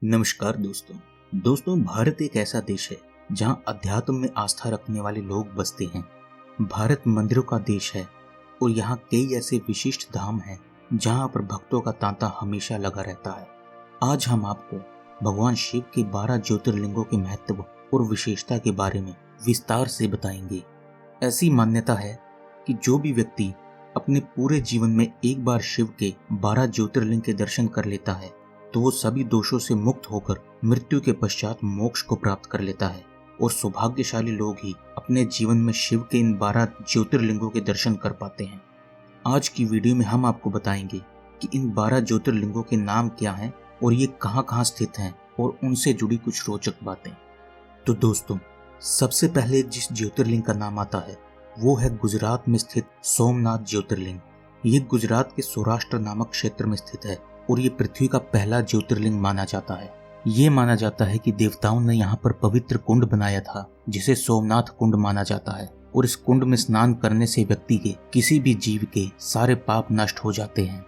नमस्कार दोस्तों भारत एक ऐसा देश है जहां अध्यात्म में आस्था रखने वाले लोग बसते हैं। भारत मंदिरों का देश है और यहाँ कई ऐसे विशिष्ट धाम हैं जहां पर भक्तों का तांता हमेशा लगा रहता है। आज हम आपको भगवान शिव के 12 ज्योतिर्लिंगों के महत्व और विशेषता के बारे में विस्तार से बताएंगे। ऐसी मान्यता है कि जो भी व्यक्ति अपने पूरे जीवन में एक बार शिव के 12 ज्योतिर्लिंग के दर्शन कर लेता है तो वो सभी दोषों से मुक्त होकर मृत्यु के पश्चात मोक्ष को प्राप्त कर लेता है और सौभाग्यशाली लोग ही अपने जीवन में शिव के इन 12 ज्योतिर्लिंगों के दर्शन कर पाते हैं। आज की वीडियो में हम आपको बताएंगे कि इन 12 ज्योतिर्लिंगों के नाम क्या हैं और ये कहाँ स्थित हैं और उनसे जुड़ी कुछ रोचक बातें। तो दोस्तों, सबसे पहले जिस ज्योतिर्लिंग का नाम आता है वो है गुजरात में स्थित सोमनाथ ज्योतिर्लिंग। ये गुजरात के सौराष्ट्र नामक क्षेत्र में स्थित है और ये पृथ्वी का पहला ज्योतिर्लिंग माना जाता है। ये माना जाता है कि देवताओं ने यहाँ पर पवित्र कुंड बनाया था जिसे सोमनाथ कुंड माना जाता है और इस कुंड में स्नान करने से व्यक्ति के किसी भी जीव के सारे पाप नष्ट हो जाते हैं।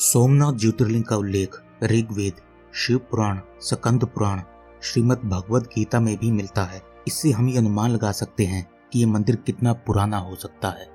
सोमनाथ ज्योतिर्लिंग का उल्लेख ऋग्वेद, शिव पुराण, स्कंद पुराण, श्रीमद् भगवद गीता में भी मिलता है। इससे हम ये अनुमान लगा सकते हैं कि ये मंदिर कितना पुराना हो सकता है।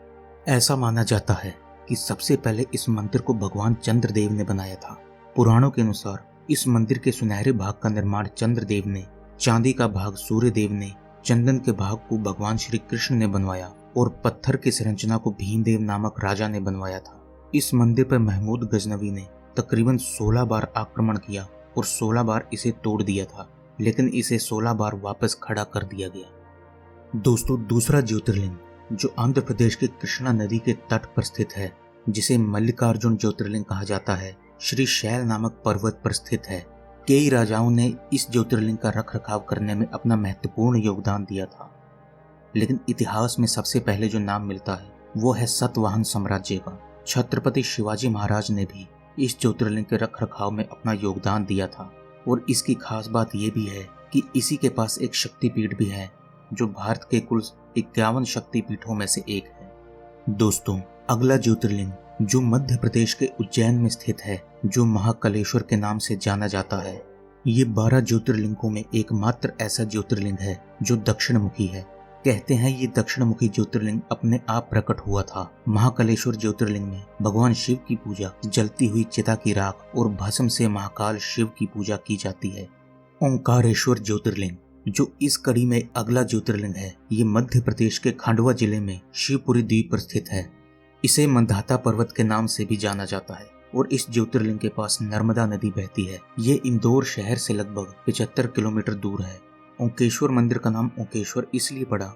ऐसा माना जाता है कि सबसे पहले इस मंदिर को भगवान चंद्रदेव ने बनाया था। पुराणों के अनुसार इस मंदिर के सुनहरे भाग का निर्माण चंद्रदेव ने, चांदी का भाग सूर्यदेव ने, चंदन के भाग को भगवान श्री कृष्ण ने बनवाया और पत्थर की संरचना को भीमदेव नामक राजा ने बनवाया था। इस मंदिर पर महमूद गजनवी ने तकरीबन 16 बार आक्रमण किया और 16 बार इसे तोड़ दिया था, लेकिन इसे 16 बार वापस खड़ा कर दिया गया। दोस्तों, दूसरा ज्योतिर्लिंग जो आंध्र प्रदेश के कृष्णा नदी के तट पर स्थित है, जिसे मल्लिकार्जुन ज्योतिर्लिंग कहा जाता है, श्री शैल नामक पर्वत पर स्थित है। कई राजाओं ने इस ज्योतिर्लिंग का रखरखाव करने में अपना महत्वपूर्ण योगदान दिया था, लेकिन इतिहास में सबसे पहले जो नाम मिलता है वो है सतवाहन साम्राज्य का। छत्रपति शिवाजी महाराज ने भी इस ज्योतिर्लिंग के रखरखाव में अपना योगदान दिया था और इसकी खास बात यह भी है कि इसी के पास एक शक्तिपीठ भी है जो भारत के कुल 51 शक्तिपीठों में से एक है। दोस्तों, अगला ज्योतिर्लिंग जो मध्य प्रदेश के उज्जैन में स्थित है, जो महाकालेश्वर के नाम से जाना जाता है। ये 12 ज्योतिर्लिंगों में एकमात्र ऐसा ज्योतिर्लिंग है जो दक्षिण मुखी है। कहते हैं ये दक्षिण मुखी ज्योतिर्लिंग अपने आप प्रकट हुआ था। महाकालेश्वर ज्योतिर्लिंग में भगवान शिव की पूजा जलती हुई चिता की राख और भस्म से महाकाल शिव की पूजा की जाती है। ओंकारेश्वर ज्योतिर्लिंग जो इस कड़ी में अगला ज्योतिर्लिंग है, ये मध्य प्रदेश के खंडवा जिले में शिवपुरी द्वीप पर स्थित है। इसे मंदाता पर्वत के नाम से भी जाना जाता है और इस ज्योतिर्लिंग के पास नर्मदा नदी बहती है। ये इंदौर शहर से लगभग 75 किलोमीटर दूर है। ओंकेश्वर मंदिर का नाम ओंकेश्वर इसलिए पड़ा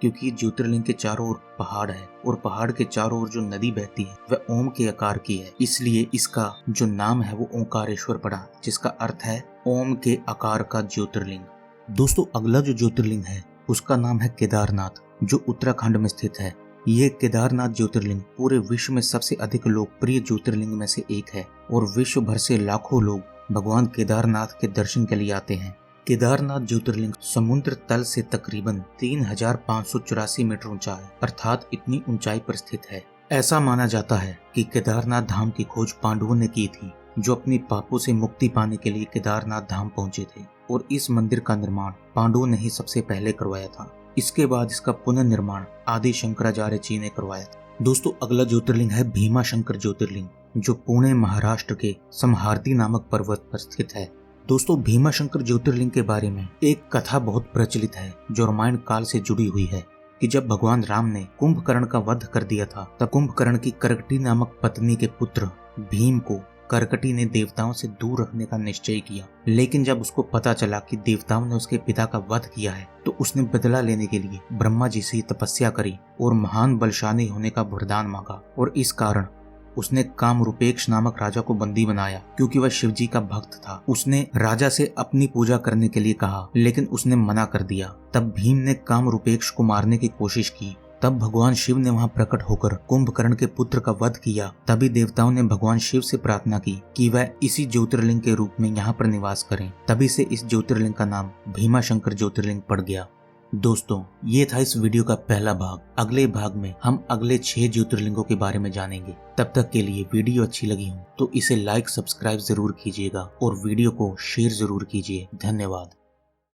क्योंकि ज्योतिर्लिंग के चारों ओर पहाड़ है और पहाड़ के चारों ओर जो नदी बहती है वह ओम के आकार की है, इसलिए इसका जो नाम है वो ओंकारेश्वर पड़ा, जिसका अर्थ है ओम के आकार का ज्योतिर्लिंग। दोस्तों, अगला जो ज्योतिर्लिंग है उसका नाम है केदारनाथ, जो उत्तराखंड में स्थित है। ये केदारनाथ ज्योतिर्लिंग पूरे विश्व में सबसे अधिक लोकप्रिय ज्योतिर्लिंग में से एक है और विश्व भर से लाखों लोग भगवान केदारनाथ के दर्शन के लिए आते हैं। केदारनाथ ज्योतिर्लिंग समुद्र तल से तकरीबन 3584 मीटर ऊंचा है, अर्थात इतनी ऊंचाई पर स्थित है। ऐसा माना जाता है कि केदारनाथ धाम की खोज पांडवों ने की थी, जो अपनी पापों से मुक्ति पाने के लिए केदारनाथ धाम पहुंचे थे और इस मंदिर का निर्माण पांडवों ने ही सबसे पहले करवाया था। इसके बाद इसका पुनर्निर्माण आदि शंकराचार्य जी ने करवाया था। दोस्तों, अगला ज्योतिर्लिंग है भीमा शंकर ज्योतिर्लिंग, जो पुणे महाराष्ट्र के समहारती नामक पर्वत पर स्थित है। दोस्तों, भीमा शंकर ज्योतिर्लिंग के बारे में एक कथा बहुत प्रचलित है जो रामायण काल से जुड़ी हुई है कि जब भगवान राम ने कुंभकर्ण का वध कर दिया था तब कुंभकर्ण की करकटी नामक पत्नी के पुत्र भीम को करकटी ने देवताओं से दूर रखने का निश्चय किया, लेकिन जब उसको पता चला कि देवताओं ने उसके पिता का वध किया है तो उसने बदला लेने के लिए ब्रह्मा जी से तपस्या करी और महान बलशाली होने का वरदान मांगा और इस कारण उसने कामरूपेक्ष नामक राजा को बंदी बनाया। क्योंकि वह शिव जी का भक्त था, उसने राजा से अपनी पूजा करने के लिए कहा, लेकिन उसने मना कर दिया। तब भीम ने कामरूपेक्ष को मारने की कोशिश की। तब भगवान शिव ने वहां प्रकट होकर कुंभकर्ण के पुत्र का वध किया। तभी देवताओं ने भगवान शिव से प्रार्थना की कि वह इसी ज्योतिर्लिंग के रूप में यहाँ पर निवास करें। तभी से इस ज्योतिर्लिंग का नाम भीमा शंकर ज्योतिर्लिंग पड़ गया। दोस्तों, ये था इस वीडियो का पहला भाग। अगले भाग में हम अगले 6 ज्योतिर्लिंगों के बारे में जानेंगे। तब तक के लिए वीडियो अच्छी लगी हो तो इसे लाइक सब्सक्राइब जरूर कीजिएगा और वीडियो को शेयर जरूर कीजिए। धन्यवाद।